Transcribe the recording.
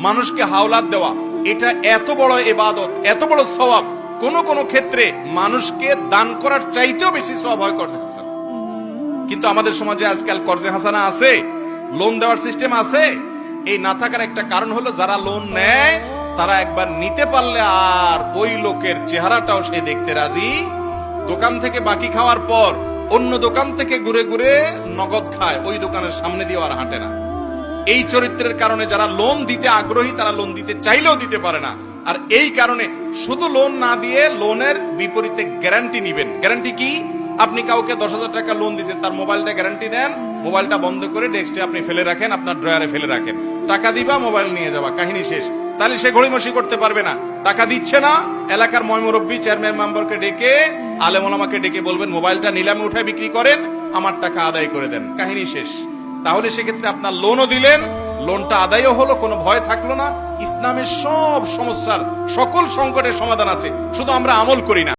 মানুষকে হাওলাত দেওয়া, এটা এত বড় ইবাদত, এত বড় সওয়াব, কোন কোন ক্ষেত্রে মানুষকে দান করার চাইতেও বেশি সওয়াব হয় কর্জে হাসানা। কিন্তু আমাদের সমাজে আজকাল কর্জে হাসানা আছে, লোন দেওয়ার সিস্টেম আছে। এই না থাকার একটা কারণ হলো যারা লোন নেয় তারা একবার নিতে পারলে আর ওই লোকের চেহারাটাও সে দেখতে রাজি। দোকান থেকে বাকি খাওয়ার পর অন্য দোকান থেকে ঘুরে ঘুরে নগদ খায়, ওই দোকানের সামনে দিয়ে আর হাঁটে না। এই চরিত্রের কারণে যারা লোন দিতে আগ্রহী তারা লোন দিতে চাইলেও দিতে পারে না। আর এই কারণে শুধু লোন না দিয়ে লোনের বিপরীতে গ্যারান্টি নিবেন। গ্যারান্টি কি? আপনি কাউকে 10,000 টাকা লোন দিচ্ছেন, তার মোবাইলটা গ্যারান্টি দেন, মোবাইলটা বন্ধ করে ডেস্কে আপনি ফেলে রাখেন, আপনার ড্রয়ারে ফেলে রাখেন, টাকা দিবা মোবাইল নিয়ে যাবা, কাহিনী শেষ। তাহলে সে ঘড়িমসি করতে পারবে না। টাকা দিচ্ছে না, এলাকার ময়মুরব্বী চেয়ারম্যান মেম্বারকে ডেকে, আলেম ওলামাকে ডেকে বলবেন মোবাইলটা নিলামে উঠায় বিক্রি করেন, আমার টাকা আদায় করে দেন, কাহিনী শেষ। তাহলে সেক্ষেত্রে আপনার লোনও দিলেন, লোনটা আদায়ও হলো, কোনো ভয় থাকলো না। ইসলামের সব সমস্যার, সকল সংকটের সমাধান আছে, শুধু আমরা আমল করি না।